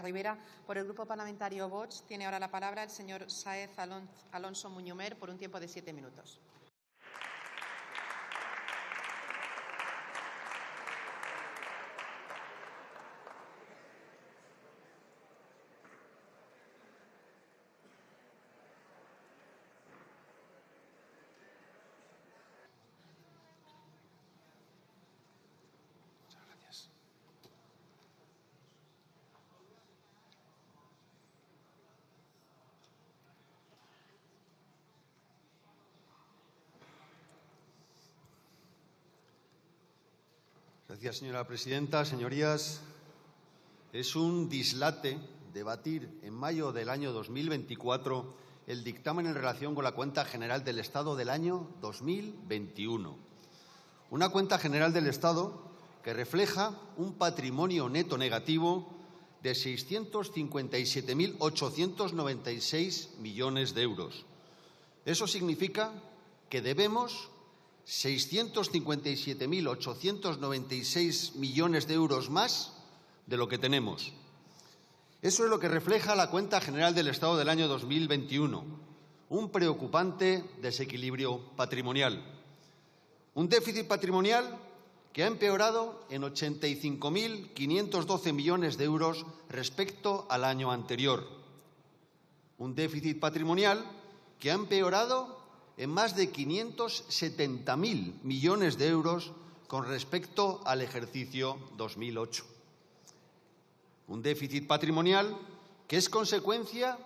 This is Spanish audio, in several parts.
Rivera. Por el Grupo Parlamentario Vox tiene ahora la palabra el señor Sáez Alonso Muñomer por un tiempo de 7 minutos. Gracias, señora presidenta. Señorías, es un dislate debatir en mayo del año 2024 el dictamen en relación con la cuenta general del Estado del año 2021. Una cuenta general del Estado que refleja un patrimonio neto negativo de 657.896 millones de euros. Eso significa que debemos 657.896 millones de euros más de lo que tenemos. Eso es lo que refleja la cuenta general del Estado del año 2021, un preocupante desequilibrio patrimonial. Un déficit patrimonial que ha empeorado en 85.512 millones de euros respecto al año anterior. Un déficit patrimonial que ha empeorado en más de 570.000 millones de euros con respecto al ejercicio 2008. Un déficit patrimonial que es consecuencia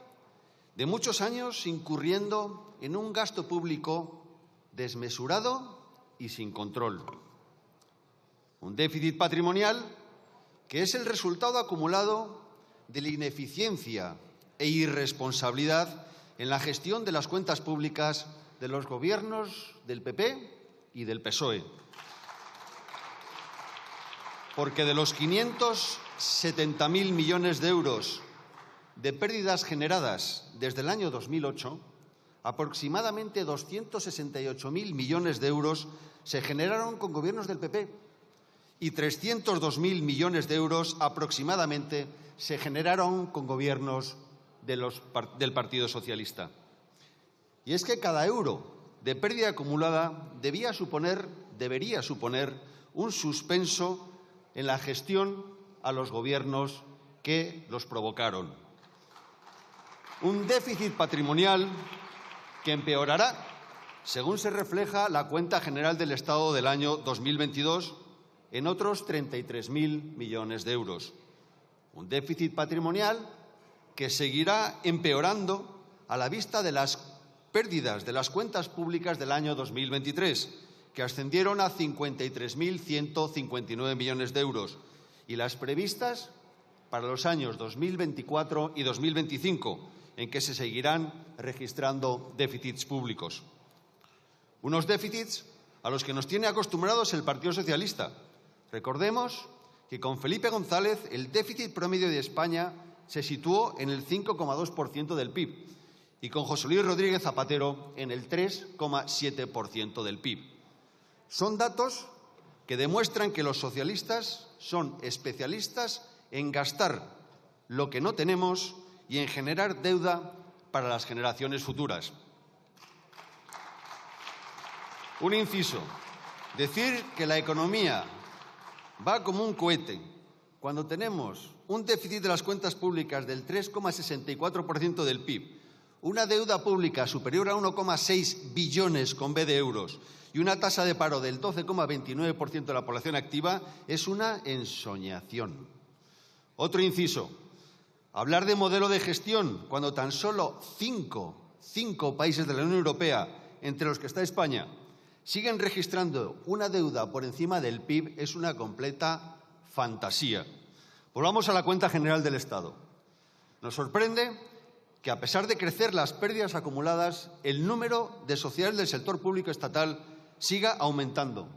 de muchos años incurriendo en un gasto público desmesurado y sin control. Un déficit patrimonial que es el resultado acumulado de la ineficiencia e irresponsabilidad en la gestión de las cuentas públicas de los gobiernos del PP y del PSOE. Porque de los 570.000 millones de euros de pérdidas generadas desde el año 2008, aproximadamente 268.000 millones de euros se generaron con gobiernos del PP y 302.000 millones de euros aproximadamente se generaron con gobiernos del Partido Socialista. Y es que cada euro de pérdida acumulada debería suponer un suspenso en la gestión a los gobiernos que los provocaron. Un déficit patrimonial que empeorará, según se refleja la cuenta general del Estado del año 2022, en otros 33.000 millones de euros. Un déficit patrimonial que seguirá empeorando a la vista de las pérdidas de las cuentas públicas del año 2023, que ascendieron a 53.159 millones de euros, y las previstas para los años 2024 y 2025, en que se seguirán registrando déficits públicos. Unos déficits a los que nos tiene acostumbrados el Partido Socialista. Recordemos que con Felipe González el déficit promedio de España se situó en el 5,2% del PIB y con José Luis Rodríguez Zapatero en el 3,7% del PIB. Son datos que demuestran que los socialistas son especialistas en gastar lo que no tenemos y en generar deuda para las generaciones futuras. Un inciso. Decir que la economía va como un cohete cuando tenemos un déficit de las cuentas públicas del 3,64% del PIB, una deuda pública superior a 1,6 billones con B de euros y una tasa de paro del 12,29% de la población activa es una ensoñación. Otro inciso. Hablar de modelo de gestión cuando tan solo cinco países de la Unión Europea, entre los que está España, siguen registrando una deuda por encima del PIB es una completa fantasía. Volvamos a la cuenta general del Estado. Nos sorprende que, a pesar de crecer las pérdidas acumuladas, el número de sociedades del sector público estatal siga aumentando.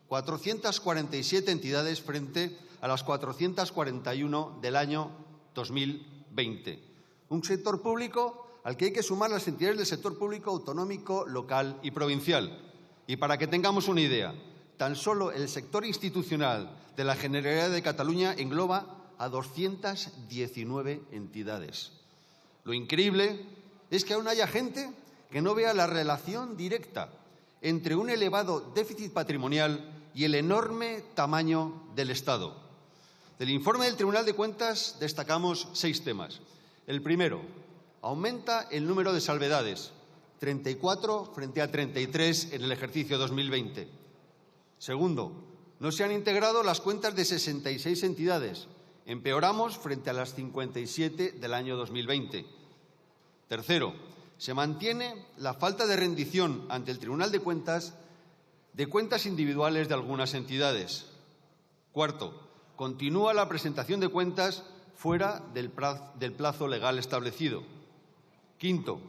447 entidades frente a las 441 del año 2020. Un sector público al que hay que sumar las entidades del sector público autonómico, local y provincial. Y para que tengamos una idea, tan solo el sector institucional de la Generalidad de Cataluña engloba a 219 entidades. Lo increíble es que aún haya gente que no vea la relación directa entre un elevado déficit patrimonial y el enorme tamaño del Estado. Del informe del Tribunal de Cuentas destacamos 6 temas. El primero, aumenta el número de salvedades, 34 frente a 33 en el ejercicio 2020. Segundo, no se han integrado las cuentas de 66 entidades. Empeoramos frente a las 57 del año 2020. Tercero, se mantiene la falta de rendición ante el Tribunal de cuentas individuales de algunas entidades. Cuarto, continúa la presentación de cuentas fuera del plazo legal establecido. Quinto,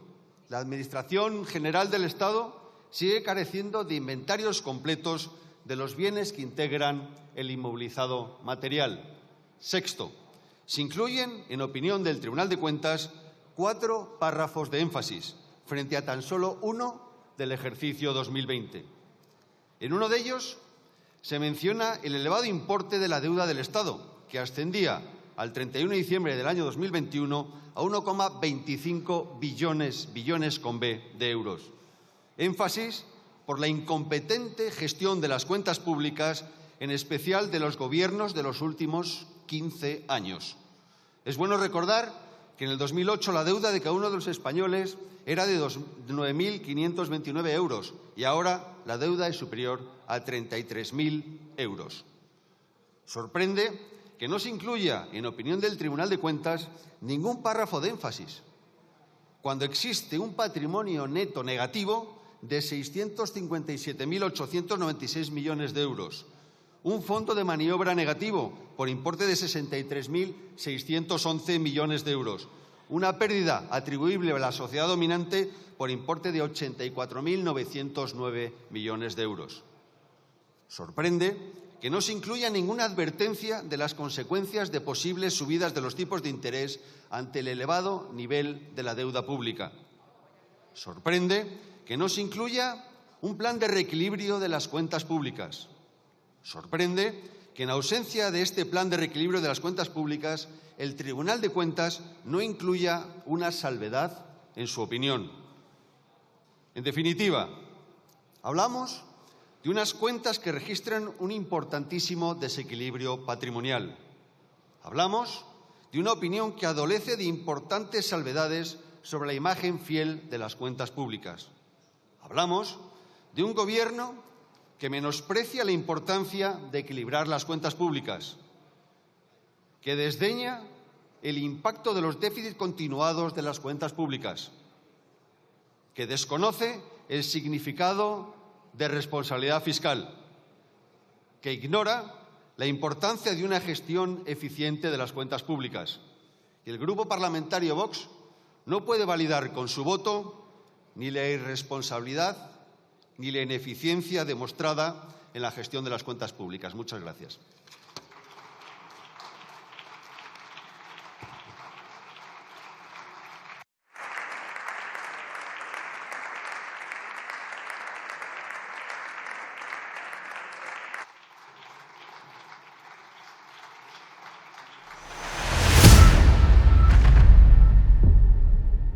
la Administración General del Estado sigue careciendo de inventarios completos de los bienes que integran el inmovilizado material. Sexto, se incluyen, en opinión del Tribunal de Cuentas, 4 párrafos de énfasis, frente a tan solo 1 del ejercicio 2020. En uno de ellos se menciona el elevado importe de la deuda del Estado, que ascendía al 31 de diciembre del año 2021 a 1,25 billones con B de euros. Énfasis por la incompetente gestión de las cuentas públicas, en especial de los gobiernos de los últimos 15 años. Es bueno recordar que en el 2008 la deuda de cada uno de los españoles era de 9.529 euros y ahora la deuda es superior a 33.000 euros. Sorprende que no se incluya, en opinión del Tribunal de Cuentas, ningún párrafo de énfasis, cuando existe un patrimonio neto negativo de 657.896 millones de euros, un fondo de maniobra negativo por importe de 63.611 millones de euros, una pérdida atribuible a la sociedad dominante por importe de 84.909 millones de euros. Sorprende que no se incluya ninguna advertencia de las consecuencias de posibles subidas de los tipos de interés ante el elevado nivel de la deuda pública. Sorprende que no se incluya un plan de reequilibrio de las cuentas públicas. Sorprende que, en ausencia de este plan de reequilibrio de las cuentas públicas, el Tribunal de Cuentas no incluya una salvedad en su opinión. En definitiva, hablamos de unas cuentas que registran un importantísimo desequilibrio patrimonial. Hablamos de una opinión que adolece de importantes salvedades sobre la imagen fiel de las cuentas públicas. Hablamos de un Gobierno que menosprecia la importancia de equilibrar las cuentas públicas, que desdeña el impacto de los déficits continuados de las cuentas públicas, que desconoce el significado de responsabilidad fiscal, que ignora la importancia de una gestión eficiente de las cuentas públicas. Y el Grupo Parlamentario Vox no puede validar con su voto ni la irresponsabilidad ni la ineficiencia demostrada en la gestión de las cuentas públicas. Muchas gracias.